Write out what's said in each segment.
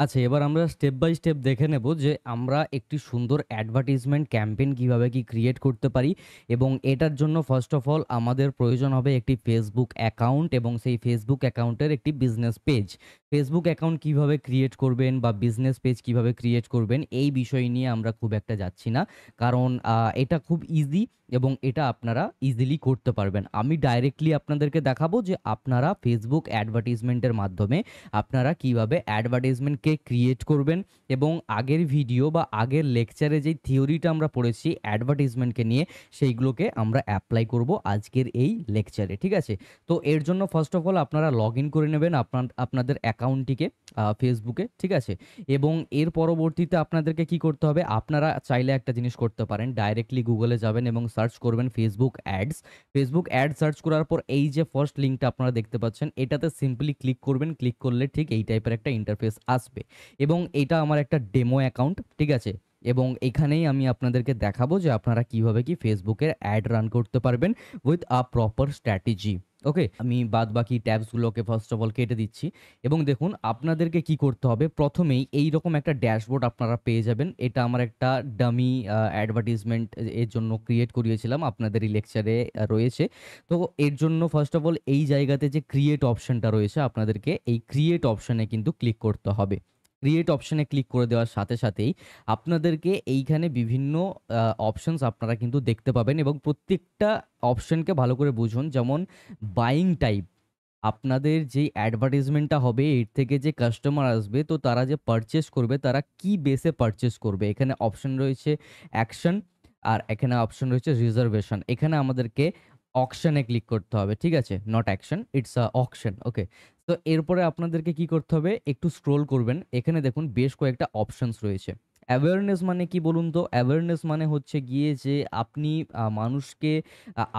আচ্ছা, এবার আমরা স্টেপ বাই স্টেপ দেখে নেব যে আমরা একটি সুন্দর অ্যাডভার্টাইজমেন্ট ক্যাম্পেইন কিভাবে কি ক্রিয়েট করতে পারি এবং এটার জন্য ফার্স্ট অফ অল আমাদের প্রয়োজন হবে একটি ফেসবুক অ্যাকাউন্ট এবং সেই ফেসবুক অ্যাকাউন্টের একটি বিজনেস পেজ। ফেসবুক অ্যাকাউন্ট কিভাবে ক্রিয়েট করবেন বা বিজনেস পেজ কিভাবে ক্রিয়েট করবেন এই বিষয় নিয়ে আমরা খুব একটা যাচ্ছি না। কারণ এটা খুব ইজি এবং এটা আপনারা ইজিলি করতে পারবেন। আমি ডাইরেক্টলি আপনাদেরকে দেখাবো যে আপনারা ফেসবুক অ্যাডভার্টাইজমেন্টের মাধ্যমে আপনারা কিভাবে অ্যাডভার্টাইজমেন্টকে ক্রিয়েট করবেন এবং আগের ভিডিও বা আগের লেকচারে যেই থিওরিটা আমরা পড়েছি অ্যাডভার্টাইজমেন্টকে নিয়ে সেইগুলোকে আমরা অ্যাপ্লাই করব আজকের এই লেকচারে। ঠিক আছে? তো এর জন্য ফার্স্ট অফ অল আপনারা লগ ইন করে নেবেন আপনাদের অ্যাকাউন্টটিকে ফেসবুকে। ঠিক আছে? এবং এর পরবর্তীতে আপনাদেরকে কি করতে হবে, আপনারা চাইলে একটা জিনিস করতে পারেন, ডাইরেক্টলি গুগলে যাবেন এবং সার্চ করবেন Facebook ads. Facebook ad search করার পর এই যে ফার্স্ট লিঙ্কটা আপনারা দেখতে পাচ্ছেন এটাতে সিম্পলি ক্লিক করবেন। ক্লিক করলে ঠিক এই টাইপের একটা ইন্টারফেস আসবে এবং এটা আমার একটা ডেমো অ্যাকাউন্ট। ঠিক আছে? এবং এখানেই আমি আপনাদেরকে দেখাবো যে আপনারা কিভাবে কি ফেসবুকের অ্যাড রান করতে পারবেন উইথ আ প্রপার স্ট্র্যাটেজি। ওকে, আমি বাদ বাকি ট্যাবসগুলোকে ফার্স্ট অফ অল কেটে দিচ্ছি এবং দেখুন আপনাদেরকে কি করতে হবে। প্রথমেই এই রকম একটা ড্যাশবোর্ড আপনারা পেয়ে যাবেন। এটা আমার একটা ডামি অ্যাডভার্টাইজমেন্ট এর জন্য ক্রিয়েট করিয়েছিলাম, আপনাদের এই লেকচারে রয়েছে। তো এর জন্য ফার্স্ট অফ অল এই জায়গাতে যে ক্রিয়েট অপশনটা রয়েছে আপনাদেরকে এই ক্রিয়েট অপশনে কিন্তু ক্লিক করতে হবে। ক্রিয়েট অপশনে ক্লিক করে দেওয়ার সাথে সাথেই আপনাদেরকে এইখানে বিভিন্ন অপশনস আপনারা কিন্তু দেখতে পাবেন এবং প্রত্যেকটা অপশনকে ভালো করে বুঝুন। যেমন বাইং টাইপ, আপনাদের যেই অ্যাডভার্টাইজমেন্টটা হবে এর থেকে যে কাস্টমার আসবে তো তারা যে পারচেস করবে তারা কি বেসে পারচেস করবে, এখানে অপশন রয়েছে অ্যাকশন আর এখানে অপশন রয়েছে রিজার্ভেশন। এখানে আমাদেরকে অকশনে ক্লিক করতে হবে। ঠিক আছে? Not action, it's a auction. Okay, তো এরপরে আপনাদেরকে কি করতে হবে, একটু স্ক্রোল করবেন। এখানে দেখুন বেশ কয়েকটা অপশনস রয়েছে। অ্যাওয়ারনেস মানে কি বলুন তো? অ্যাওয়ারনেস মানে হচ্ছে গিয়ে যে আপনি মানুষকে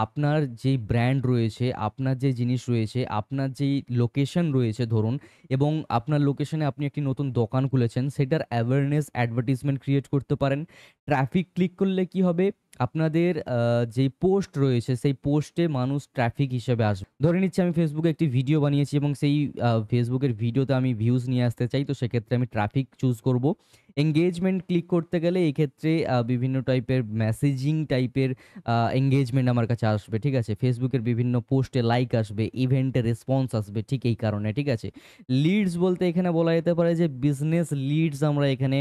আপনার যেই ব্র্যান্ড রয়েছে, আপনার যে জিনিস রয়েছে, আপনার যেই লোকেশন রয়েছে ধরুন, এবং আপনার লোকেশনে আপনি একটি নতুন দোকান খুলেছেন সেটার অ্যাওয়ারনেস অ্যাডভার্টাইজমেন্ট ক্রিয়েট করতে পারেন। ট্রাফিক ক্লিক করলে কি হবে, আপনাদের যেই পোস্ট রয়েছে সেই পোস্টে মানুষ ট্রাফিক হিসেবে আসবে। ধরে নিচ্ছি আমি ফেসবুকে একটি ভিডিও বানিয়েছি এবং সেই ফেসবুকের ভিডিওতে আমি ভিউজ নিয়ে আসতে চাই, তো সেক্ষেত্রে আমি ট্রাফিক চুজ করব। এঙ্গেজমেন্ট ক্লিক করতে গেলে এক্ষেত্রে বিভিন্ন টাইপের মেসেজিং টাইপের এঙ্গেজমেন্ট আমার কাছে আসবে। ঠিক আছে? ফেসবুকের বিভিন্ন পোস্টে লাইক আসবে, ইভেন্টে রেসপন্স আসবে ঠিক এই কারণে। ঠিক আছে? লিডস বলতে এখানে বলা যেতে পারে যে বিজনেস লিডস আমরা এখানে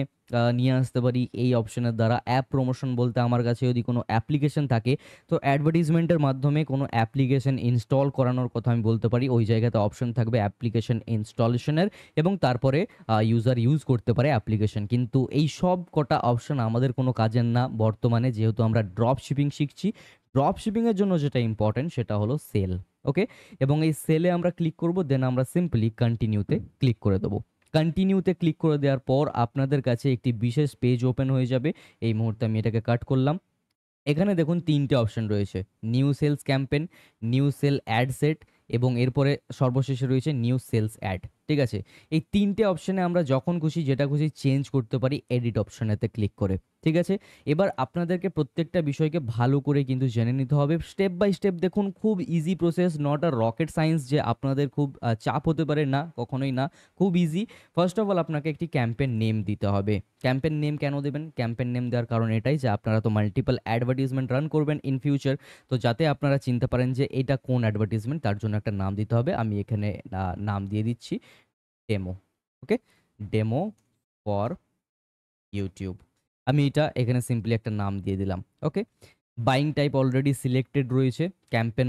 নিয়ে আসতে পারি এই অপশনের দ্বারা। অ্যাপ প্রমোশন বলতে আমার কাছে যদি কোনো অ্যাপ্লিকেশন থাকে তো অ্যাডভার্টাইজমেন্টের মাধ্যমে কোনো অ্যাপ্লিকেশন ইনস্টল করানোর কথা আমি বলতে পারি, ওই জায়গাতে অপশন থাকবে অ্যাপ্লিকেশন ইনস্টলেশনের এবং তারপরে ইউজার ইউজ করতে পারে অ্যাপ্লিকেশন। কিন্তু এই সব কটা অপশন আমাদের কোনো কাজের না বর্তমানে, যেহেতু আমরা ড্রপ শিপিং শিখছি। ড্রপ শিপিংয়ের জন্য যেটা ইম্পর্টেন্ট সেটা হলো সেল। ওকে, এবং এই সেলে আমরা ক্লিক করব, দেন আমরা সিম্পলি কন্টিনিউতে ক্লিক করে দেবো। কন্টিনিউতে ক্লিক করে দেওয়ার পর আপনাদের কাছে একটি বিশেষ পেজ ওপেন হয়ে যাবে। এই মুহূর্তে আমি এটাকে কাট করলাম। এখানে দেখুন ৩ টে অপশন রয়েছে। New sales campaign, new sale ad set এবং এরপরে সর্বশেষে রয়েছে নিউ সেলস অ্যাড। ঠিক আছে? এই ৩ টে অপশনে আমরা যখন খুশি যেটা খুশি চেঞ্জ করতে পারি এডিট অপশনেতে ক্লিক করে। ঠিক আছে? এবার আপনাদেরকে প্রত্যেকটা বিষয়কে ভালো করে কিন্তু জেনে নিতে হবে। স্টেপ বাই স্টেপ দেখুন, খুব easy process, not a rocket science যে আপনাদের খুব চাপ হতে পারে, না, কখনোই না। খুব ইজি। ফার্স্ট অফ অল আপনাকে একটি ক্যাম্পেইন নেম দিতে হবে। ক্যাম্পেইন নেম কেন দেবেন? ক্যাম্পেইন নেম দেওয়ার কারণ এটাই যে আপনারা তো মাল্টিপল অ্যাডভার্টাইজমেন্ট রান করবেন ইন ফিউচার। তো যাতে আপনারা চিনতে পারেন যে এটা কোন অ্যাডভার্টাইজমেন্ট তার জন্য একটা নাম দিতে হবে। আমি এখানে নাম দিয়ে দিচ্ছি demo. Okay? Demo for YouTube. আমি এটা এখানে সিম্পলি একটা নাম দিয়ে দিলাম। ওকে? বাইং টাইপ অলরেডি সিলেক্টেড রয়েছে। ক্যাম্পেইন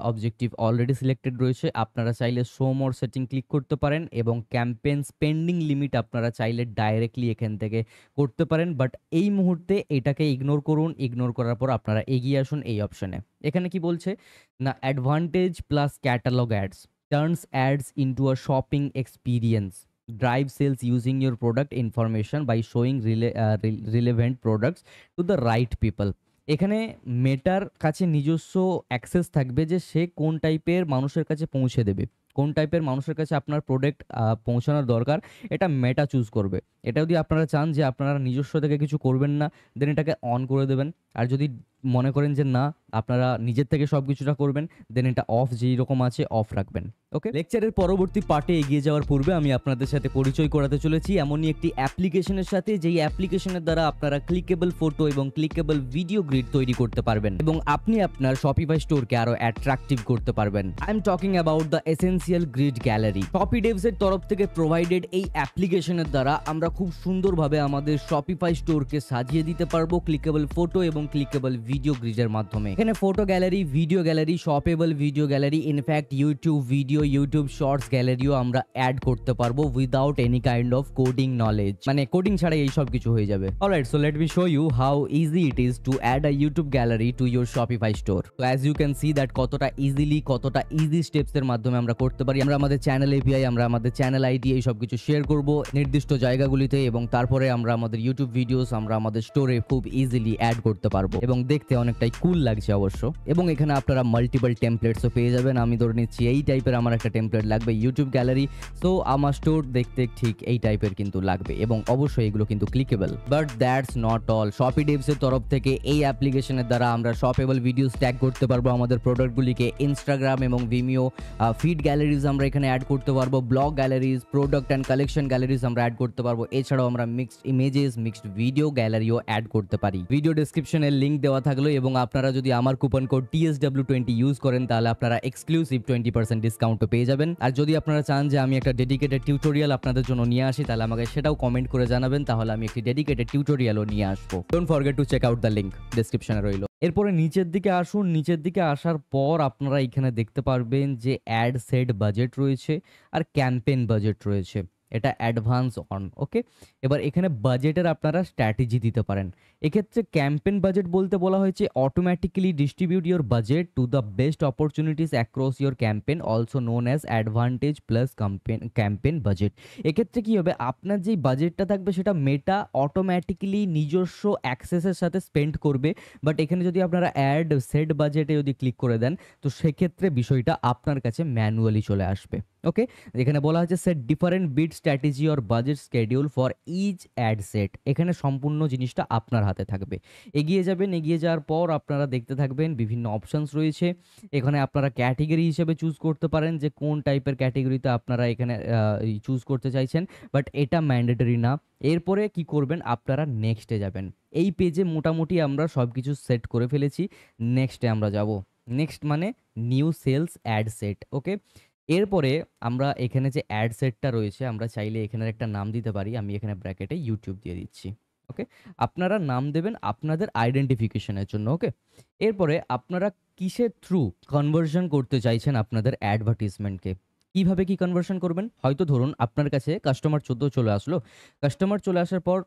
অবজেক্টিভ অলরেডি সিলেক্টেড রয়েছে। আপনারা চাইলে শো মোর সেটিং ক্লিক করতে পারেন এবং ক্যাম্পেইন স্পেন্ডিং লিমিট আপনারা চাইলে ডাইরেক্টলি এখান থেকে করতে পারেন। বাট এই মুহূর্তে এটাকে ইগনোর করুন। ইগনোর করার পর আপনারা এগিয়ে আসুন এই অপশনে। এখানে কি বলছে? না, advantage plus catalogue ads turns ads into a shopping experience, drive sales using your product information by showing relevant products to the right people। এখানে মেটার কাছে নিজস্ব অ্যাক্সেস থাকবে যে সে কোন টাইপের মানুষের কাছে পৌঁছে দেবে, কোন টাইপের মানুষের কাছে আপনার প্রোডাক্ট পৌঁছানোর দরকার, এটা মেটা চুজ করবে। এটা যদি আপনারা চান যে আপনারা নিজস্ব থেকে কিছু করবেন না, দেন এটাকে অন করে দেবেন। আর যদি মনে করেন যে না আপনারা নিজের থেকে সব কিছুটা করবেন, দেন এটা অফ যেই রকম আছে অফ রাখবেন। ওকে, লেকচারের পরবর্তী পার্টে এগিয়ে যাওয়ার পূর্বে আমি আপনাদের সাথে পরিচয় করাতে চলেছি এমনই একটি অ্যাপ্লিকেশনের সাথে, যেই অ্যাপ্লিকেশনের দ্বারা আপনারা ক্লিকেবল ফটো এবং ক্লিকেবল ভিডিও গ্রিড তৈরি করতে পারবেন এবং আপনি আপনার শপিফাই স্টোরকে আরো অ্যাট্রাকটিভ করতে পারবেন। I am talking about the essential grid gallery. ShopiDevs এর তরফ থেকে প্রোভাইডেড এই অ্যাপ্লিকেশনের দ্বারা আমরা খুব সুন্দরভাবে আমাদের শপিফাই স্টোরকে সাজিয়ে দিতে পারবো ক্লিকেবল ফটো এবং ক্লিকেবল ভিডিও গ্রিডের মাধ্যমে। এখানে photo gallery, video gallery, shoppable video gallery, in fact YouTube video, YouTube shorts গ্যালারিও আমরা অ্যাড করতে পারবো without any kind of coding knowledge, মানে কোডিং ছাড়াই এই সব কিছু হয়ে যাবে। Alright, so let me show you how easy it is to add a YouTube gallery to your Shopify store. তো as you can see that কতটা easy steps এর মাধ্যমে আমরা করতে পারি। আমরা আমাদের চ্যানেল এপিআই, আমরা আমাদের চ্যানেল আইডি এই সব কিছু শেয়ার করব নির্দিষ্ট জায়গাগুলিতে এবং তারপরে আমরা আমাদের ইউটিউব ভিডিওস আমরা আমাদের স্টোরে খুব ইজিলি অ্যাড করতে পারবো এবং দেখতে অনেকটাই কুল লাগছে অবশ্য। এবং এখানে আপনারা মাল্টিপল টেমপ্লেটসও পেয়ে যাবেন। আমি ধরে নিচ্ছি এই টাইপের আমার একটা টেমপ্লেট লাগবে ইউটিউব গ্যালারি, সো আমার স্টোর দেখতে ঠিক এই টাইপের কিন্তু লাগবে এবং অবশ্যই এগুলো কিন্তু clickable. But that's not all. ShopiDevs এর তরফ থেকে এই অ্যাপ্লিকেশনের দ্বারা আমরা শপেবল ভিডিওস ট্যাগ করতে পারবো আমাদের প্রোডাক্টগুলিকে। ইনস্টাগ্রাম এবং ভিমিও ফিড গ্যালারিজ আমরা এখানে অ্যাড করতে পারবো, blog galleries, product and collection galleries আমরা অ্যাড করতে পারবো। এছাড়াও আমরা মিক্সড ইমেজেস, মিক্সড ভিডিও গ্যালারিও অ্যাড করতে পারি। ভিডিও ডেসক্রিপশনে লিঙ্ক দেওয়া থাকলো এবং আপনারা যদি আমার কুপন কোড TSW20 ইউজ করেন তাহলে আপনারা এক্সক্লুসিভ 20% ডিসকাউন্টও পেয়ে যাবেন। আর যদি আপনারা চান যে আমি একটা ডেডিকেটেড টিউটোরিয়াল আপনাদের জন্য নিয়ে আসি তাহলে আমাকে সেটাও কমেন্ট করে জানাবেন, তাহলে আমি একটি ডেডিকেটেড টিউটোরিয়ালও নিয়ে আসবো। Don't forget to check out the link, ডেসক্রিপশনে রইল। এরপরে নিচের দিকে আসুন। নিচের দিকে আসার পর আপনারা এখানে দেখতে পারবেন যে অ্যাড সেট বাজেট রয়েছে আর ক্যাম্পেইন বাজেট রয়েছে। এটা অ্যাডভান্স অন। ওকে, এবার এখানে বাজেটের আপনারা স্ট্র্যাটেজি দিতে পারেন। এক্ষেত্রে ক্যাম্পেইন বাজেট বলতে বলা হয়েছে automatically distribute your budget to the best opportunities across your campaign, also known as advantage plus campaign budget. এক্ষেত্রে কী হবে, আপনার যেই বাজেটটা থাকবে সেটা মেটা অটোমেটিক্যালি নিজস্ব অ্যাক্সেসের সাথে স্পেন্ড করবে। বাট এখানে যদি আপনারা অ্যাড সেট বাজেটে যদি ক্লিক করে দেন তো সেক্ষেত্রে বিষয়টা আপনার কাছে ম্যানুয়ালি চলে আসবে। ওকে, এখানে বলা হচ্ছে set different bid strategy or budget schedule for each ad set. এখানে সম্পূর্ণ জিনিসটা আপনার হাতে থাকবে। এগিয়ে যাবেন, এগিয়ে যাওয়ার পর আপনারা দেখতে থাকবেন বিভিন্ন অপশানস রয়েছে। এখানে আপনারা ক্যাটেগরি হিসেবে চুজ করতে পারেন যে কোন টাইপের ক্যাটেগরিতে আপনারা এখানে চুজ করতে চাইছেন, বাট এটা ম্যান্ডেটরি না। এরপরে কি করবেন, আপনারা নেক্সটে যাবেন। এই পেজে মোটামুটি আমরা সব কিছু সেট করে ফেলেছি। নেক্সটে আমরা যাব। নেক্সট মানে নিউ সেলস অ্যাড সেট। ওকে, এরপরে আমরা এখানে যে অ্যাড সেটটা রয়েছে আমরা চাইলে এখানে একটা নাম দিতে পারি। আমি এখানে ব্র্যাকেটে ইউটিউব দিয়ে দিচ্ছি। ওকে, আপনারা নাম দেবেন আপনাদের আইডেন্টিফিকেশনের জন্য। ওকে, এরপরে আপনারা কিসের থ্রু কনভার্সন করতে চাইছেন আপনাদের অ্যাডভার্টিজমেন্টকে, কিভাবে কি কনভার্সন করবেন। হয়তো ধরুন আপনার কাছে কাস্টমার 14 চলে আসলো। কাস্টমার চলে আসার পর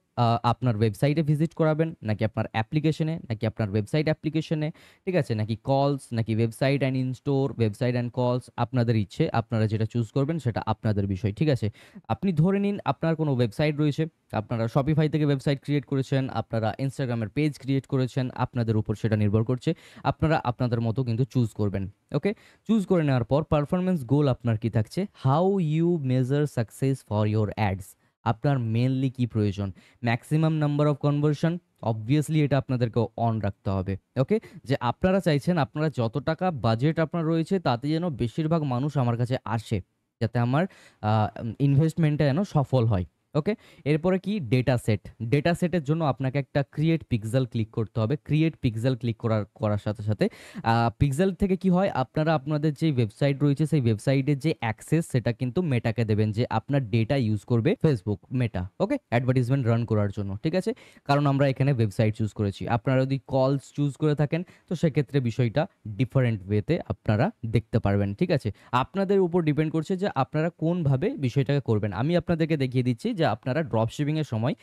আপনার ওয়েবসাইটে ভিজিট করাবেন নাকি আপনার অ্যাপ্লিকেশনে, নাকি আপনার ওয়েবসাইট অ্যাপ্লিকেশনে, ঠিক আছে, নাকি কলস, নাকি website and in store, website and কলস, আপনাদের ইচ্ছে। আপনারা যেটা চুজ করবেন সেটা আপনাদের বিষয়। ঠিক আছে, আপনি ধরে নিন আপনার কোনো ওয়েবসাইট রয়েছে, আপনারা শপিফাই থেকে ওয়েবসাইট ক্রিয়েট করেছেন, আপনারা ইনস্টাগ্রামের পেজ ক্রিয়েট করেছেন, আপনাদের উপর সেটা নির্ভর করছে। আপনারা আপনাদের মতো কিন্তু চুজ করবেন। ওকে, চুজ করে নেওয়ার পর পারফরমেন্স গোল আপনার কি থাকছে, how you measure success for your ads. আপনার মেনলি কি প্রয়োজন, maximum number of conversion. Obviously এটা আপনাদেরকে অন রাখতে হবে। ওকে, যে আপনারা চাইছেন আপনারা যত টাকা বাজেট আপনার রয়েছে তাতে যেন বেশিরভাগ মানুষ আমার কাছে আসে, যাতে আমার ইনভেস্টমেন্টটা যেন সফল হয়। ওকে, এরপরে কি ডেটা সেট। ডেটা সেটের জন্য আপনাকে একটা ক্রিয়েট পিক্সেল ক্লিক করতে হবে। ক্রিয়েট পিক্সেল ক্লিক করার সাথে সাথে পিক্সেল থেকে কি হয়, আপনারা আপনাদের যে ওয়েবসাইট রয়েছে সেই ওয়েবসাইটের যে অ্যাক্সেস সেটা কিন্তু মেটাকে দেবেন, যে আপনার ডেটা ইউজ করবে ফেসবুক মেটা। ওকে, অ্যাডভার্টিজমেন্ট রান করার জন্য। ঠিক আছে, কারণ আমরা এখানে ওয়েবসাইট চুজ করেছি। আপনারা যদি কলস চুজ করে থাকেন তো সেক্ষেত্রে বিষয়টা ডিফারেন্ট ওয়েতে আপনারা দেখতে পারবেন। ঠিক আছে, আপনাদের উপর ডিপেন্ড করছে যে আপনারা কোনভাবে বিষয়টাকে করবেন। আমি আপনাদেরকে দেখিয়ে দিচ্ছি যে আপনারা ড্রপ শিপিং এর সময়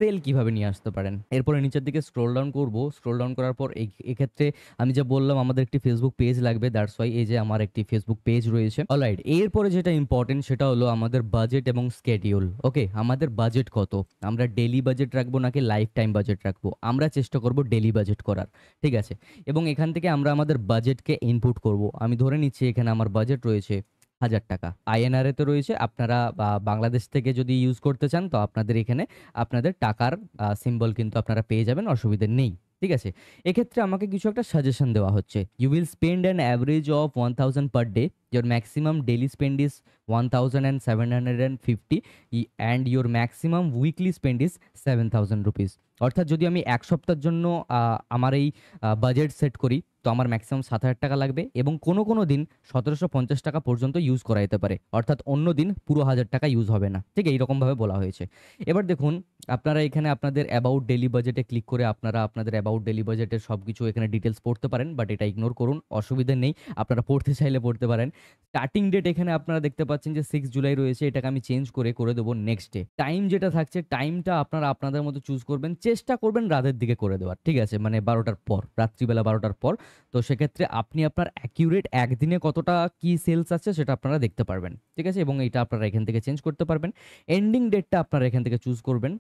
সেল কিভাবে নিয়ে আসতে পারেন। এরপরে নিচের দিকে স্ক্রল ডাউন করব। স্ক্রল ডাউন করার পর এক্ষেত্রে আমি যা বললাম আমাদের একটি ফেসবুক পেজ লাগবে, দ্যাটস ওয়াই এই যে আমার একটি ফেসবুক পেজ রয়েছে। অলরাইট, এরপরে যেটা ইম্পর্টেন্ট সেটা হলো আমাদের বাজেট এবং স্কেডিউল। ওকে, আমাদের বাজেট কত, আমরা ডেলি বাজেট রাখবো নাকি লাইফ টাইম বাজেট রাখবো। আমরা চেষ্টা করব ডেলি বাজেট করার। ঠিক আছে, এবং এখান থেকে আমরা আমাদের বাজেটকে ইনপুট করব। আমি ধরে নিচ্ছি এখানে আমার বাজেট রয়েছে 1000 টাকা। আইএনআর তো রয়েছে, আপনারা বাংলাদেশ থেকে যদি ইউজ করতে চান তো আপনাদের এখানে আপনাদের টাকার সিম্বল কিন্তু আপনারা পেয়ে যাবেন, অসুবিধা নেই। ঠিক আছে? এক্ষেত্রে আমাকে কিছু একটা সাজেশন দেওয়া হচ্ছে। You will spend an average of 1000 per day. Your maximum daily spend is 1750 and your maximum weekly spend is 7000 rupees. অর্থাৎ যদি আমি ১ সপ্তাহের জন্য আমার এই বাজেট সেট করি, তো আমার ম্যাক্সিমাম ৭,০০০ টাকা লাগবে এবং কোনো দিন ১৭৫০ টাকা পর্যন্ত ইউজ করা যেতে পারে। অর্থাৎ অন্য দিন পুরো ১,০০০ টাকা ইউজ হবে না। ঠিক এইরকমভাবে বলা হয়েছে। এবার দেখুন, আপনারা এখানে আপনাদের অ্যাবাউট ডেইলি বাজেটে ক্লিক করে আপনারা আপনাদের অ্যাবাউট ডেইলি বাজেটের সবকিছু এখানে ডিটেইলস পড়তে পারেন। বাট এটা ইগনোর করুন। অসুবিধা নেই। আপনারা পড়তে চাইলে পড়তে পারেন। স্টার্টিং ডেট এখানে আপনারা দেখতে পাচ্ছেন যে 6 জুলাই রয়েছে। এটাকে আমি চেঞ্জ করে দেবো নেক্সট ডে। টাইম যেটা থাকছে, টাইমটা আপনারা আপনাদের মতো চুজ করবেন। চেষ্টা করবেন রাতের দিকে করে দেওয়ার। ঠিক আছে? মানে ১২টার পর, রাত্রিবেলা ১২টার পর। তো সেক্ষেত্রে আপনি আপনার অ্যাকিউরেট একদিনে কতটা কি সেলস আছে সেটা আপনারা দেখতে পারবেন। ঠিক আছে? এবং এইটা আপনারা এখান থেকে চেঞ্জ করতে পারবেন। এন্ডিং ডেটটা আপনারা এখান থেকে চুজ করবেন।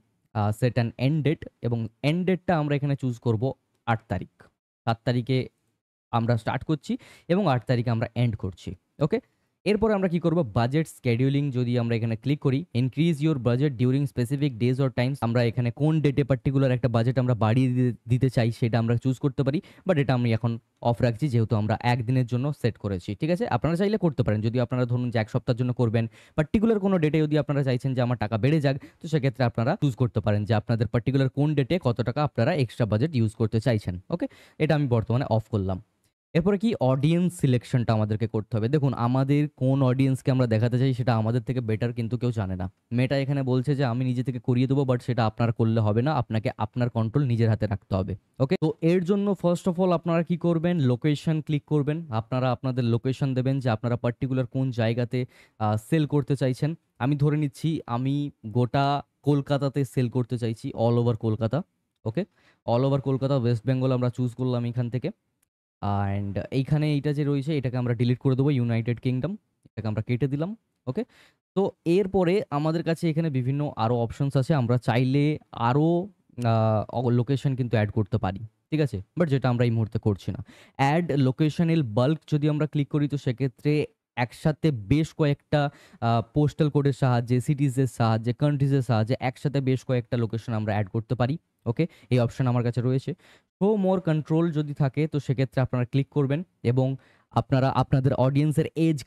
সেট অ্যান এন্ড ডেট এবং এন্ড ডেটটা আমরা এখানে চুজ করব ৮ তারিখ। ৭ তারিখে আমরা স্টার্ট করছি এবং ৮ তারিখে আমরা এন্ড করছি। ওকে? এরপরে আমরা কি করব? বাজেট স্কেডিউলিং যদি আমরা এখানে ক্লিক করি, increase your budget during specific days or Times. আমরা এখানে কোন ডেটে পার্টিকুলার একটা বাজেট আমরা বাড়িয়ে দিতে চাই সেটা আমরা চুজ করতে পারি। বাট এটা আমি এখন অফ রাখছি যেহেতু আমরা ১ দিনের জন্য সেট করেছি। ঠিক আছে? আপনারা চাইলে করতে পারেন। যদি আপনারা ধরুন যে ১ সপ্তাহের জন্য করবেন, পার্টিকুলার কোনো ডেটে যদি আপনারা চাইছেন যে আমার টাকা বেড়ে যাক, তো সেক্ষেত্রে আপনারা চুজ করতে পারেন যে আপনাদের পার্টিকুলার কোন ডেটে কত টাকা আপনারা এক্সট্রা বাজেট ইউজ করতে চাইছেন। ওকে? এটা আমি বর্তমানে অফ করলাম। এরপরে কি অডিয়েন্স সিলেকশনটা আমাদেরকে করতে হবে। দেখুন, আমাদের কোন অডিয়েন্সকে আমরা দেখাতে চাই সেটা আমাদের থেকে বেটার কিন্তু কেউ জানে না। মেটা এখানে বলছে যে আমি নিজে থেকে করিয়ে দেবো, বাট সেটা আপনার করলে হবে না। আপনাকে আপনার কন্ট্রোল নিজের হাতে রাখতে হবে। ওকে? তো এর জন্য ফার্স্ট অফ অল আপনারা কি করবেন? লোকেশন ক্লিক করবেন। আপনারা আপনাদের লোকেশন দেবেন যে আপনারা পার্টিকুলার কোন জায়গাতে সেল করতে চাইছেন। আমি ধরে নিচ্ছি আমি গোটা কলকাতাতে সেল করতে চাইছি, all over Kolkata. Okay? All over Kolkata, West Bengal আমরা চুজ করলাম এখান থেকে। অ্যান্ড এইখানে এইটা যে রয়েছে এটাকে আমরা ডিলিট করে দেবো, ইউনাইটেড কিংডম। এটাকে আমরা কেটে দিলাম। ওকে? তো এরপরে আমাদের কাছে এখানে বিভিন্ন আরও অপশনস আছে। আমরা চাইলে আরও লোকেশন কিন্তু অ্যাড করতে পারি। ঠিক আছে? বাট যেটা আমরা এই মুহূর্তে করছি না। অ্যাড লোকেশনাল বাল্ক যদি আমরা ক্লিক করি, তো সেক্ষেত্রে একসাথে বেশ কয়েকটা পোস্টাল কোডের সাহায্যে, সিটিজের সাহায্যে, কান্ট্রিজের সাহায্যে একসাথে বেশ কয়েকটা লোকেশন আমরা অ্যাড করতে পারি। ওকে? এই অপশন আমার কাছে রয়েছে। শো মোর কন্ট্রোল যদি থাকে, তো সেক্ষেত্রে আপনারা ক্লিক করবেন এবং আপনারা আপনাদের অডিয়েন্সের এজ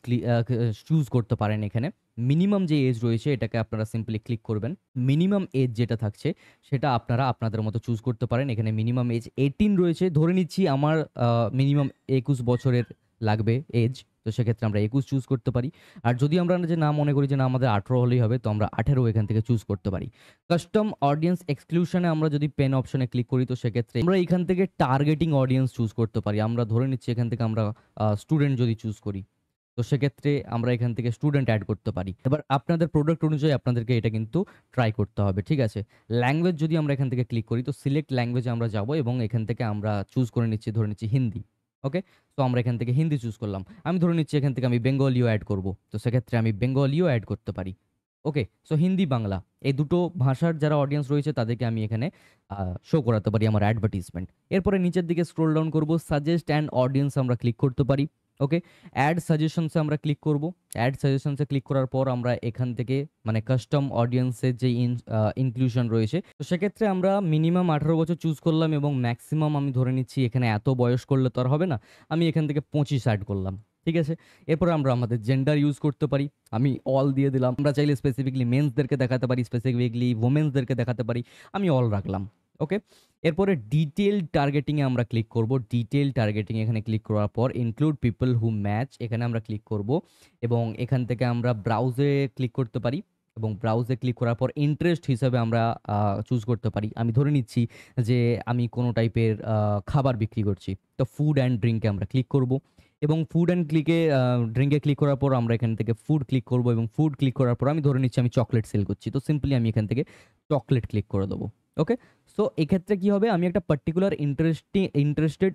চুজ করতে পারেন এখানে। মিনিমাম যে এজ রয়েছে এটাকে আপনারা সিম্পলি ক্লিক করবেন। মিনিমাম এজ যেটা থাকছে সেটা আপনারা আপনাদের মতো চুজ করতে পারেন। এখানে মিনিমাম এজ 18 রয়েছে। ধরে নিচ্ছি আমার মিনিমাম ২১ বছরের লাগবে এজ। তো সেক্ষেত্রে আমরা ২১ চুজ করতে পারি। আর যদি আমরা যে না মনে করি যে না আমাদের ১৮ হলেই হবে, তো আমরা ১৮ এখান থেকে চুজ করতে পারি। কাস্টম অডিয়েন্স এক্সক্লুশনে আমরা যদি পেন অপশনে ক্লিক করি, তো সেক্ষেত্রে আমরা এখান থেকে টার্গেটিং অডিয়েন্স চুজ করতে পারি। আমরা ধরে নিচ্ছি এখান থেকে আমরা স্টুডেন্ট যদি চুজ করি, তো সেক্ষেত্রে আমরা এখান থেকে স্টুডেন্ট অ্যাড করতে পারি। এবার আপনাদের প্রোডাক্ট অনুযায়ী আপনাদেরকে এটা কিন্তু ট্রাই করতে হবে। ঠিক আছে? ল্যাঙ্গুয়েজ যদি আমরা এখান থেকে ক্লিক করি, তো সিলেক্ট ল্যাঙ্গুয়েজে আমরা যাব এবং এখান থেকে আমরা চুজ করে নিচ্ছি, ধরে নিচ্ছি হিন্দি। ওকে? তো আমরা এখান থেকে হিন্দি চুজ করলাম। আমি ধরে নিচ্ছি এখান থেকে আমি বেঙ্গলিও অ্যাড করব। তো সেক্ষেত্রে আমি বেঙ্গলিও অ্যাড করতে পারি। ওকে? সো হিন্দি, বাংলা এই দুটো ভাষার যারা অডিয়েন্স রয়েছে তাদেরকে আমি এখানে শো করাতে পারি আমার অ্যাডভার্টাইজমেন্ট। এরপরে নিচের দিকে স্ক্রল ডাউন করব, সাজেস্ট অ্যান্ড অডিয়েন্স আমরা ক্লিক করতে পারি। ওকে? অ্যাড সাজেশনসে আমরা ক্লিক করব। অ্যাড সাজেশনসে ক্লিক করার পর আমরা এখান থেকে মানে কাস্টম অডিয়েন্সের যে ইনক্লুশন রয়েছে, তো সেক্ষেত্রে আমরা মিনিমাম ১৮ বছর চুজ করলাম এবং ম্যাক্সিমাম আমি ধরে নিচ্ছি এখানে এত বয়স করলে তো আর হবে না। আমি এখান থেকে ২৫ অ্যাড করলাম। ঠিক আছে? এরপরে আমরা আমাদের জেন্ডার ইউজ করতে পারি। আমি অল দিয়ে দিলাম। আমরা চাইলে স্পেসিফিকলি মেন্সদেরকে দেখাতে পারি, স্পেসিফিকলি ওমেন্সদেরকে দেখাতে পারি। আমি অল রাখলাম। ওকে? এরপরে ডিটেইল টার্গেটিংয়ে আমরা ক্লিক করব। ডিটেইল টার্গেটিং এখানে ক্লিক করার পর ইনক্লুড পিপল হু ম্যাচ এখানে আমরা ক্লিক করব এবং এখান থেকে আমরা ব্রাউজে ক্লিক করতে পারি এবং ব্রাউজে ক্লিক করার পর ইন্টারেস্ট হিসাবে আমরা চুজ করতে পারি। আমি ধরে নিচ্ছি যে আমি কোনো টাইপের খাবার বিক্রি করছি। তো ফুড অ্যান্ড ড্রিঙ্কে আমরা ক্লিক করব এবং ফুড অ্যান্ড ড্রিঙ্কে ক্লিক করার পর আমরা এখান থেকে ফুড ক্লিক করব এবং ফুড ক্লিক করার পর আমি ধরে নিচ্ছি আমি চকলেট সেল করছি। তো সিম্পলি আমি এখান থেকে চকলেট ক্লিক করে দেবো। ওকে? সো এক্ষেত্রে কি হবে? আমি একটা পার্টিকুলার ইন্টারেস্টেড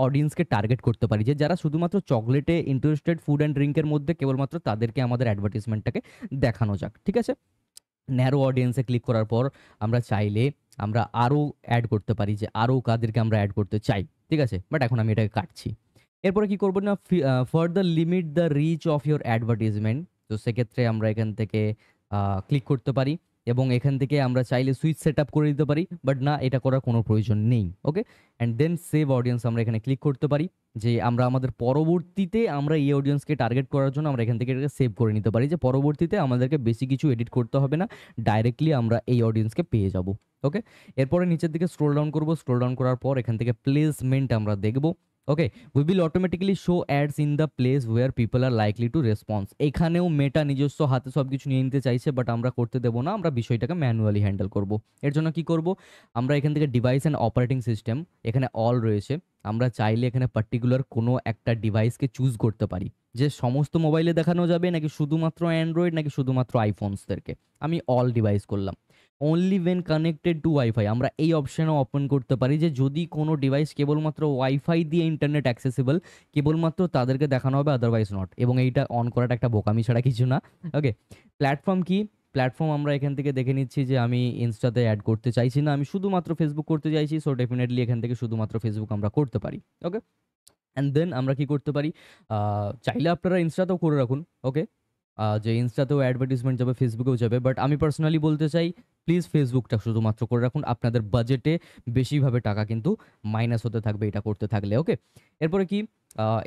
অডিয়েন্সকে টার্গেট করতে পারি যে যারা শুধুমাত্র চকলেটে ইন্টারেস্টেড, ফুড অ্যান্ড ড্রিঙ্কের মধ্যে কেবলমাত্র তাদেরকে আমাদের অ্যাডভার্টাইজমেন্টটাকে দেখানো যাক। ঠিক আছে? ন্যারো অডিয়েন্সে ক্লিক করার পর আমরা চাইলে আমরা আরও অ্যাড করতে পারি যে আরও কাদেরকে আমরা অ্যাড করতে চাই। ঠিক আছে? বাট এখন আমি এটাকে কাটছি। এরপরে কি করব না, further limit the reach of your advertisement. তো সেক্ষেত্রে আমরা এখান থেকে ক্লিক করতে পারি এবং এখান থেকে আমরা চাইলে সুইচ সেট আপ করে দিতে পারি, বাট না, এটা করার কোনো প্রয়োজন নেই। ওকে, অ্যান্ড দেন সেভ অডিয়েন্স আমরা এখানে ক্লিক করতে পারি, যে আমরা আমাদের পরবর্তীতে আমরা এই অডিয়েন্সকে টার্গেট করার জন্য আমরা এখান থেকে এটাকে সেভ করে নিতে পারি, যে পরবর্তীতে আমাদেরকে বেশি কিছু এডিট করতে হবে না, ডাইরেক্টলি আমরা এই অডিয়েন্সকে পেয়ে যাব। ওকে, এরপরে নিচের দিকে স্ক্রোল ডাউন করব, স্ক্রোল ডাউন করার পর এখান থেকে প্লেসমেন্ট আমরা দেখব। Okay, we will automatically show ads in the place where people are likely to response. এখানেও মেটা নিজস্ব হাতে সব কিছু নিয়ে নিতে চাইছে, বাট আমরা করতে দেবো না, আমরা বিষয়টাকে ম্যানুয়ালি হ্যান্ডেল করব। এর জন্য কি করব, আমরা এখান থেকে ডিভাইস অ্যান্ড অপারেটিং সিস্টেম এখানে অল রয়েছে, আমরা চাইলে এখানে পার্টিকুলার কোনো একটা ডিভাইসকে চুজ করতে পারি, যে সমস্ত মোবাইলে দেখানো যাবে নাকি শুধুমাত্র অ্যান্ড্রয়েড নাকি শুধুমাত্র আইফোনসদেরকে। আমি অল ডিভাইস করলাম। Only when connected to WiFi, আমরা এই অপশানও ওপেন করতে পারি, যে যদি কোনো ডিভাইস কেবলমাত্র ওয়াইফাই দিয়ে ইন্টারনেট অ্যাক্সেসিবল, কেবলমাত্র তাদেরকে দেখানো হবে, আদারওয়াইজ নট। এবং এইটা অন করাটা একটা বোকামি ছাড়া কিছু না। ওকে, প্ল্যাটফর্ম কি, প্ল্যাটফর্ম আমরা এখান থেকে দেখে নিচ্ছি যে আমি ইনস্টাতে অ্যাড করতে চাইছি না, আমি শুধুমাত্র ফেসবুক করতে চাইছি, সো ডেফিনেটলি এখান থেকে শুধুমাত্র ফেসবুক আমরা করতে পারি। ওকে, অ্যান্ড দেন আমরা কি করতে পারি, চাইলে আপনারা ইনস্টাতেও করে রাখুন। ওকে, যে ইনস্টাতেও অ্যাডভার্টিসমেন্ট যাবে, ফেসবুকেও যাবে, বাট আমি পার্সোনালি বলতে চাই প্লিজ ফেসবুকটা শুধুমাত্র করে রাখুন, আপনাদের বাজেটে বেশিভাবে টাকা কিন্তু মাইনাস হতে থাকবে এটা করতে থাকলে। ওকে, এরপরে কি,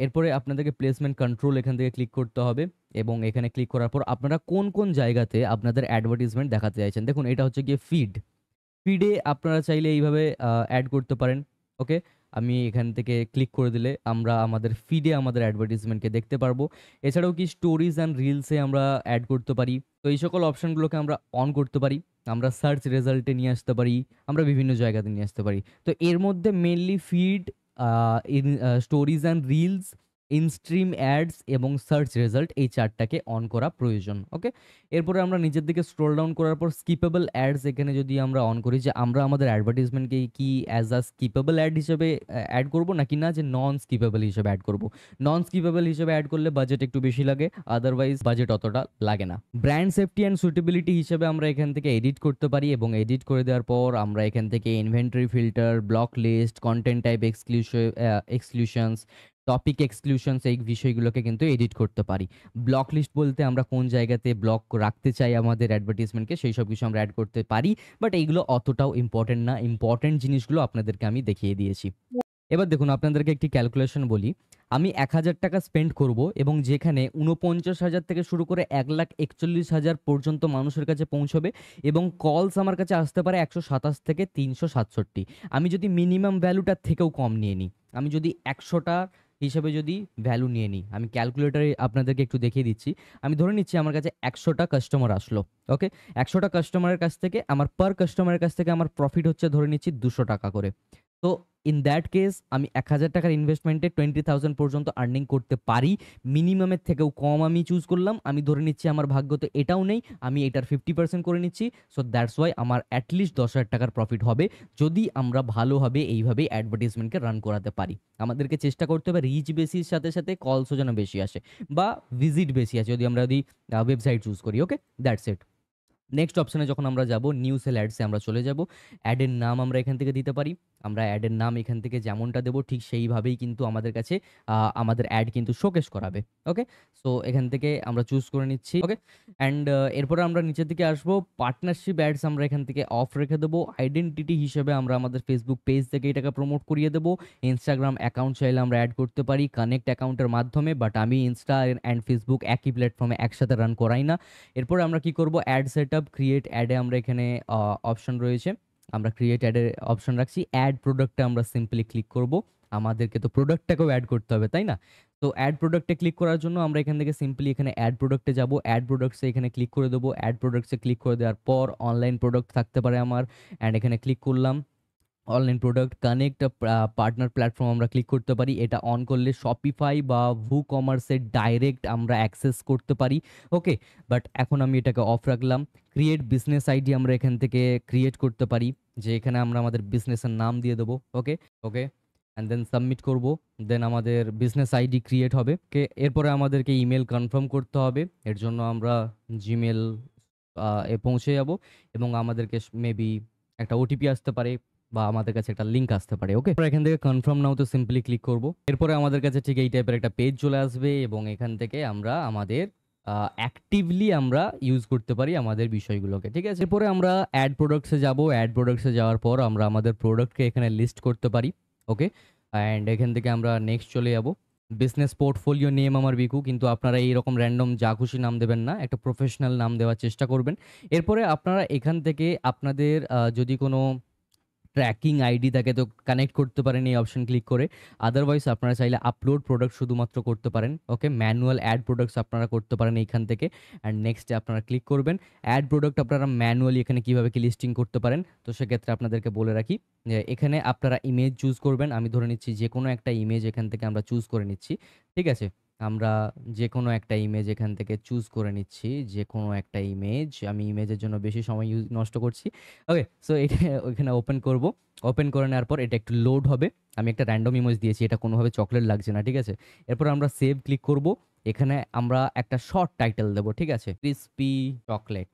এরপরে আপনাদেরকে প্লেসমেন্ট কন্ট্রোল এখান থেকে ক্লিক করতে হবে, এবং এখানে ক্লিক করার পর আপনারা কোন কোন জায়গাতে আপনাদের অ্যাডভার্টিসমেন্ট দেখাতে চাইছেন। দেখুন, এটা হচ্ছে গিয়ে ফিডে আপনারা চাইলে এইভাবে অ্যাড করতে পারেন। ওকে, আমি এখান থেকে ক্লিক করে দিলে আমরা আমাদের ফিডে আমাদের অ্যাডভার্টিসমেন্টকে দেখতে পারবো। এছাড়াও কি স্টোরিজ অ্যান্ড রিলসে আমরা অ্যাড করতে পারি। তো এই সকল অপশানগুলোকে আমরা অন করতে পারি, আমরা সার্চ রেজাল্টে নিয়ে আসতে পারি, আমরা বিভিন্ন জায়গাতে নিয়ে আসতে পারি। তো এর মধ্যে mainly feed, in stories and reels, instream ads এবং সার্চ রেজাল্ট, এই চারটাকে অন করা প্রয়োজন। ওকে, এরপরে আমরা নিচের দিকে স্ক্রোল ডাউন করার পর স্কিপেবল অ্যাডস এখানে যদি আমরা অন করি, যে আমরা আমাদের অ্যাডভার্টিসমেন্টকে কি অ্যাজ আ স্কিপেবল অ্যাড হিসেবে অ্যাড করবো নাকি না, যে নন স্কিপেবল হিসেবে অ্যাড করবো। নন স্কিপেবল হিসেবে অ্যাড করলে বাজেট একটু বেশি লাগে, আদারওয়াইজ বাজেট অতটা লাগে না। ব্র্যান্ড সেফটি অ্যান্ড সুটেবিলিটি হিসেবে আমরা এখান থেকে এডিট করতে পারি, এবং এডিট করে দেওয়ার পর আমরা এখান থেকে inventory filter, block list, content type exclusions, topic exclusions, এই বিষয়গুলোকে কিন্তু এডিট করতে পারি। ব্লক লিস্ট বলতে আমরা কোন জায়গাতে ব্লক রাখতে চাই আমাদের অ্যাডভার্টিসমেন্টকে, সেই সব কিছু আমরা অ্যাড করতে পারি, বাট এইগুলো অতটাও ইম্পর্টেন্ট না, ইম্পর্টেন্ট জিনিসগুলো আপনাদেরকে আমি দেখিয়ে দিয়েছি। এবার দেখুন, আপনাদেরকে একটি ক্যালকুলেশন বলি। আমি 1,000 টাকা স্পেন্ড করব, এবং যেখানে 49,000 থেকে শুরু করে 1,41,000 পর্যন্ত মানুষের কাছে পৌঁছবে, এবং কলস আমার কাছে আসতে পারে 127 থেকে 367। আমি যদি মিনিমাম ভ্যালুটার থেকেও কম নিয়ে নিই, আমি যদি 100টা হিসাবে যদি ভ্যালু নিয়ে নিই, আমি ক্যালকুলেটারে আপনাদেরকে একটু দেখিয়ে দিচ্ছি। আমি ধরে নিচ্ছি আমার কাছে 100টা কাস্টমার আসলো। ওকে, 100টা কাস্টমারের কাছ থেকে আমার পার কাস্টমারের কাছ থেকে আমার প্রফিট হচ্ছে ধরে নিচ্ছি 200 টাকা করে। তো ইন দ্যাট কেস আমি 1,000 টাকার ইনভেস্টমেন্টে 20,000 পর্যন্ত আর্নিং করতে পারি। মিনিমামের থেকেও কম আমি চুজ করলাম, আমি ধরে নিচ্ছি আমার ভাগ্য তো এটাও নেই, আমি এটার 50% করে নিচ্ছি। সো দ্যাটস ওয়াই আমার অ্যাটলিস্ট 10,000 টাকার প্রফিট হবে, যদি আমরা ভালোভাবে এইভাবেই অ্যাডভার্টিসমেন্টকে রান করাতে পারি। আমাদেরকে চেষ্টা করতে হবে রিচ বেশির সাথে সাথে কলসও যেন বেশি আসে, বা ভিজিট বেশি আসে, যদি ওয়েবসাইট চুজ করি। ওকে, দ্যাটস ইট। নেক্সট অপশানে যখন আমরা যাব, নিউ সেল অ্যাডসে আমরা চলে যাব। অ্যাডের নাম আমরা এখান থেকে দিতে পারি, আমরা অ্যাডের নাম এখান থেকে যেমনটা দেবো ঠিক সেইভাবেই কিন্তু আমাদের কাছে আমাদের অ্যাড কিন্তু শোকেস করাবে। ওকে, সো এখান থেকে আমরা চুজ করে নিচ্ছি। ওকে, অ্যান্ড এরপরে আমরা নিচের দিকে আসবো, পার্টনারশিপ অ্যাডস আমরা এখান থেকে অফ রেখে দেবো। আইডেন্টিটি হিসেবে আমরা আমাদের ফেসবুক পেজ থেকে এটাকে প্রমোট করিয়ে দেবো। ইনস্টাগ্রাম অ্যাকাউন্ট চাইলে আমরা অ্যাড করতে পারি কানেক্ট অ্যাকাউন্টের মাধ্যমে, বাট আমি ইনস্টা অ্যান্ড ফেসবুক একই প্ল্যাটফর্মে একসাথে রান করাই না। এরপর আমরা কি করব, অ্যাড সেটআপ, ক্রিয়েট অ্যাডে আমরা এখানে অপশন রয়েছে, আমরা ক্রিয়েট অ্যাডের অপশন রাখছি। অ্যাড প্রোডাক্টে আমরা সিম্পলি ক্লিক করব, আমাদেরকে তো প্রোডাক্টটাকেও অ্যাড করতে হবে, তাই না? তো অ্যাড প্রোডাক্টে ক্লিক করার জন্য আমরা এখান থেকে সিম্পলি এখানে অ্যাড প্রোডাক্টে যাব, অ্যাড প্রোডাক্টসে এখানে ক্লিক করে দেবো। অ্যাড প্রোডাক্টসে ক্লিক করে দেওয়ার পর অনলাইন প্রোডাক্ট থাকতে পারে আমার, অ্যান্ড এখানে ক্লিক করলাম। Online product connect partner platform আমরা ক্লিক করতে পারি, এটা অন করলে শপিফাই বা ভু কমার্সের ডাইরেক্ট আমরা অ্যাক্সেস করতে পারি। ওকে, বাট এখন আমি এটাকে অফ রাখলাম। ক্রিয়েট বিজনেস আইডি আমরা এখান থেকে ক্রিয়েট করতে পারি, যে এখানে আমরা আমাদের বিজনেসের নাম দিয়ে দেবো। ওকে, ওকে, অ্যান্ড দেন সাবমিট করব, দেন আমাদের বিজনেস আইডি ক্রিয়েট হবে। ওকে, এরপরে আমাদেরকে ইমেল কনফার্ম করতে হবে, এর জন্য আমরা জিমেল এ পৌঁছে যাব, এবং আমাদেরকে মেবি একটা ওটিপি আসতে পারে, বা আমাদের কাছে একটা লিঙ্ক আসতে পারে। ওকে, এখান থেকে কনফার্ম নাও তো সিম্পলি ক্লিক করব। এরপরে আমাদের কাছে ঠিক এই টাইপের একটা পেজ চলে আসবে, এবং এখান থেকে আমরা আমাদের অ্যাক্টিভলি আমরা ইউজ করতে পারি আমাদের বিষয়গুলোকে। ঠিক আছে? এরপরে আমরা অ্যাড প্রোডাক্টস এ যাবো। অ্যাড প্রোডাক্টস এ যাওয়ার পর আমরা আমাদের প্রোডাক্টকে এখানে লিস্ট করতে পারি। ওকে? অ্যান্ড এখান থেকে আমরা নেক্সট চলে যাবো। বিজনেস পোর্টফোলিও নেম আমার বিকু। কিন্তু আপনারা এইরকম র‍্যান্ডম যা খুশি নাম দেবেন না। একটা প্রফেশনাল নাম দেওয়ার চেষ্টা করবেন। এরপরে আপনারা এখান থেকে আপনাদের যদি কোনো ট্র্যাকিং আইডি থাকে তো কানেক্ট করতে পারেন এই অপশন ক্লিক করে। আদারওয়াইজ আপনারা চাইলে আপলোড প্রোডাক্ট শুধুমাত্র করতে পারেন। ওকে? ম্যানুয়াল অ্যাড প্রোডাক্টস আপনারা করতে পারেন এইখান থেকে। অ্যান্ড নেক্সট এ আপনারা ক্লিক করবেন। অ্যাড প্রোডাক্ট আপনারা ম্যানুয়ালি এখানে কিভাবে কি লিস্টিং করতে পারেন। তো সেক্ষেত্রে আপনাদেরকে বলে রাখি যে এখানে আপনারা ইমেজ চুজ করবেন। আমি ধরে নিচ্ছি যেকোনো একটা ইমেজ এখান থেকে আমরা চুজ করে নিচ্ছি। ঠিক আছে? আমরা যেকোনো একটা ইমেজ এখান থেকে চুজ করে নিচ্ছি। যেকোনো একটা ইমেজ। আমি ইমেজের জন্য বেশি সময় নষ্ট করছি। ওকে, সো এটা ওইখানে ওপেন করব। ওপেন করে নেওয়ার পর এটা একটু লোড হবে। আমি একটা র‍্যান্ডম ইমেজ দিয়েছি। এটা কোনোভাবে চকলেট লাগছে না। ঠিক আছে? এরপর আমরা সেভ ক্লিক করব। এখানে আমরা একটা শর্ট টাইটেল দেব। ঠিক আছে? ক্রিসপি চকলেট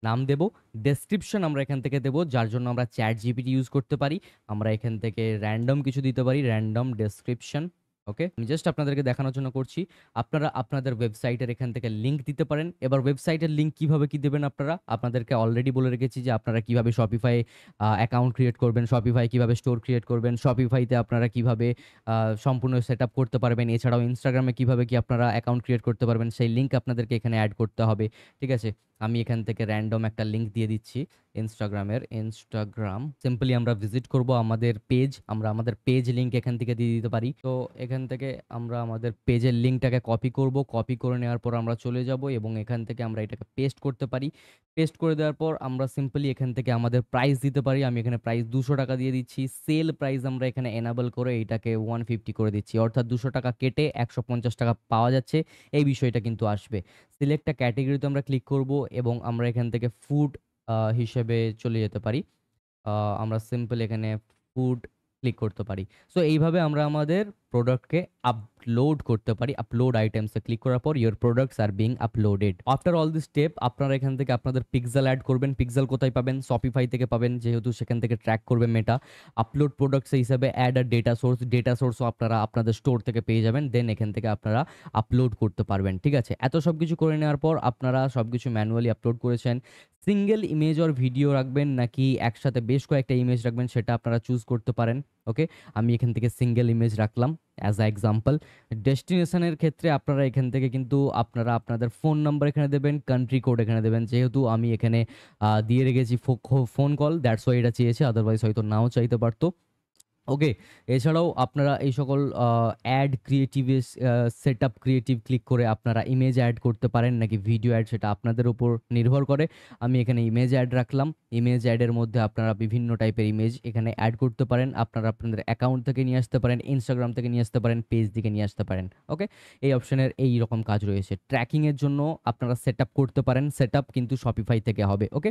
নাম দেব। ডেসক্রিপশন আমরা এখান থেকে দেব, যার জন্য আমরা ChatGPT ইউজ করতে পারি। আমরা এখান থেকে র‍্যান্ডম কিছু দিতে পারি। Random description. ওকে? আমি জাস্ট আপনাদেরকে দেখানোর জন্য করছি। আপনারা আপনাদের ওয়েবসাইটের এখান থেকে লিংক দিতে পারেন। এবার ওয়েবসাইটের লিংক কিভাবে কি দেবেন আপনারা? আপনাদেরকে অলরেডি বলে রেখেছি যে আপনারা কিভাবে Shopify অ্যাকাউন্ট ক্রিয়েট করবেন, Shopify কিভাবে স্টোর ক্রিয়েট করবেন, Shopify তে আপনারা কিভাবে সম্পূর্ণ সেটআপ করতে পারবেন। এছাড়াও Instagram এ কিভাবে কি আপনারা অ্যাকাউন্ট ক্রিয়েট করতে পারবেন সেই লিংক আপনাদেরকে এখানে এড করতে হবে। ঠিক আছে? আমি এখান থেকে র‍্যান্ডম একটা লিংক দিয়ে দিচ্ছি Instagram সিম্পলি আমরা ভিজিট করব আমাদের পেজ। আমরা আমাদের পেজ লিংক এখান থেকে দিয়ে দিতে পারি। তো এখান থেকে আমরা আমাদের পেজের লিংকটাকে কপি করব। কপি করে নেওয়ার পর আমরা চলে যাব এবং এখান থেকে আমরা এটাকে পেস্ট করতে পারি। পেস্ট করে দেওয়ার পর আমরা সিম্পলি এখান থেকে আমাদের প্রাইস দিতে পারি। আমি এখানে প্রাইস ৳200 দিয়ে দিচ্ছি। সেল প্রাইস আমরা এখানে এনেবল করে এটাকে 150 করে দিচ্ছি। অর্থাৎ ৳200 কেটে ৳150 পাওয়া যাচ্ছে। এই বিষয়টা কিন্তু আসবে। সিলেক্ট আ ক্যাটেগরিতে আমরা ক্লিক করব এবং আমরা এখান থেকে ফুড হিসেবে চলে যেতে পারি। আ আমরা সিম্পল এখানে ফুড ক্লিক করতে পারি। সো এইভাবে আমরা আমাদের প্রোডাক্টকে আপলোড করতে পারি। আপলোড আইটেমস এ ক্লিক করার পর your products are being uploaded. After all this step আপনারা এখান থেকে আপনাদের পিক্সেল এড করবেন। পিক্সেল কোথায় পাবেন? Shopify থেকে পাবেন, যেহেতু সেখান থেকে ট্র্যাক করবে মেটা। আপলোড প্রোডাক্টস হিসাবে add a data source. Data সোর্সও আপনারা আপনাদের স্টোর থেকে পেয়ে যাবেন। দেন এখান থেকে আপনারা আপলোড করতে পারবেন। ঠিক আছে? এত সবকিছু করে নেওয়ার পর আপনারা সবকিছু ম্যানুয়ালি আপলোড করেছেন। সিঙ্গেল ইমেজ অর ভিডিও রাখবেন নাকি একসাথে বেশ কয়েকটা ইমেজ রাখবেন সেটা আপনারা চুজ করতে পারেন। ওকে? আমি এখান থেকে সিঙ্গেল ইমেজ রাখলাম অ্যাজ আ এক্সাম্পল। ডেস্টিনেশনের ক্ষেত্রে আপনারা এখান থেকে কিন্তু আপনারা আপনাদের ফোন নাম্বার এখানে দেবেন, কান্ট্রি কোড এখানে দেবেন। যেহেতু আমি এখানে দিয়ে রেখেছি ফোন কল, দ্যাটস ওয়াই এটা চেয়েছে। আদারওয়াইজ হয়তো নাও চাইতে পারত। ওকে? এছাড়াও আপনারা এই সকল অ্যাড ক্রিয়েটিভেস সেটআপ ক্রিয়েটিভ ক্লিক করে আপনারা ইমেজ এড করতে পারেন নাকি ভিডিও এড, সেটা আপনাদের উপর নির্ভর করে। আমি এখানে ইমেজ এড রাখলাম। ইমেজ এডের মধ্যে আপনারা বিভিন্ন টাইপের ইমেজ এখানে এড করতে পারেন। আপনারা আপনাদের অ্যাকাউন্ট থেকে নিয়ে আসতে পারেন, Instagram থেকে নিয়ে আসতে পারেন, পেজ থেকে নিয়ে আসতে পারেন। ওকে? এই অপশনের এই রকম কাজ রয়েছে। ট্র্যাকিং এর জন্য আপনারা সেটআপ করতে পারেন। সেটআপ কিন্তু Shopify থেকে হবে। ওকে?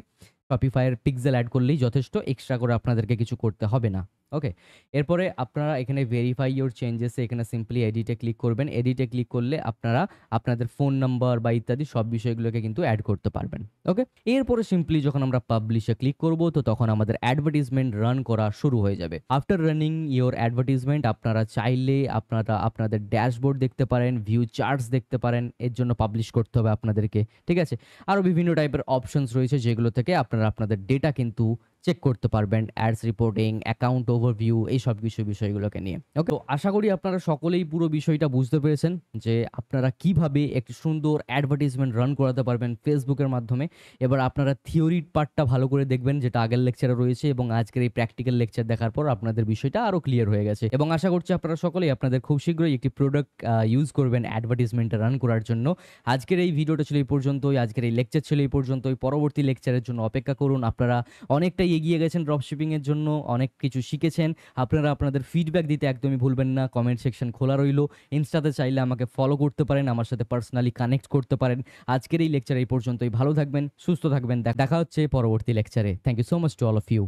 Shopify এর পিক্সেল এড করলেই যথেষ্ট। এক্সট্রা করে আপনাদেরকে কিছু করতে হবে না। ওকে? এরপরে আপনারা এখানে ভেরিফাই ইওর চেঞ্জেস এ এখানে সিম্পলি এডিটে ক্লিক করবেন। এডিটে ক্লিক করলে আপনারা আপনাদের ফোন নাম্বার বা ইত্যাদি সব বিষয়গুলোকে কিন্তু এড করতে পারবেন। ওকে? এরপরে সিম্পলি যখন আমরা পাবলিশে ক্লিক করব তো তখন আমাদের অ্যাডভার্টাইজমেন্ট রান করা শুরু হয়ে যাবে। আফটার রানিং ইওর অ্যাডভার্টাইজমেন্ট আপনারা চাইলে আপনারা আপনাদের ড্যাশবোর্ড দেখতে পারেন, ভিউ চার্টস দেখতে পারেন। এর জন্য পাবলিশ করতে হবে আপনাদেরকে। ঠিক আছে? আরো বিভিন্ন টাইপের অপশনস রয়েছে যেগুলো থেকে আপনারা আপনাদের ডেটা কিন্তু চেক করতে পারবেন। অ্যাডস রিপোর্টিং, অ্যাকাউন্ট ওভারভিউ, এই সব বিষয়গুলোকে নিয়ে। ওকে? তো আশা করি আপনারা সকলেই পুরো বিষয়টা বুঝতে পেরেছেন যে আপনারা কিভাবে একটি সুন্দর অ্যাডভার্টাইজমেন্ট রান করাতে পারবেন ফেসবুকের মাধ্যমে। এবার আপনারা থিওরির পার্টটা ভালো করে দেখবেন যেটা আগের লেকচারে রয়েছে এবং আজকের এই প্র্যাকটিক্যাল লেকচার দেখার পর আপনাদের বিষয়টা আরো ক্লিয়ার হয়ে গেছে এবং আশা করছি আপনারা সকলেই আপনাদের খুব শীঘ্রই একটি প্রোডাক্ট ইউজ করবেন অ্যাডভার্টাইজমেন্টটা রান করার জন্য। আজকের এই ভিডিওটা ছিল এই পর্যন্তই। আজকের এই লেকচার ছিল এই পর্যন্তই। পরবর্তী লেকচারের জন্য অপেক্ষা করুন। আপনারা অনেকটাই এগিয়ে গেছেন ড্রপশিপিং এর জন্য, অনেক কিছু শিখেছেন। আপনারা আপনাদের ফিডব্যাক দিতে একদমই ভুলবেন না। কমেন্ট সেকশন খোলা রইল। ইনস্টাতে চাইলে আমাকে ফলো করতে পারেন, আমার সাথে পার্সোনালি কানেক্ট করতে পারেন। আজকের এই লেকচার এই পর্যন্তই। ভালো থাকবেন, সুস্থ থাকবেন। দেখা হচ্ছে পরবর্তী লেকচারে। Thank you so much to all of you.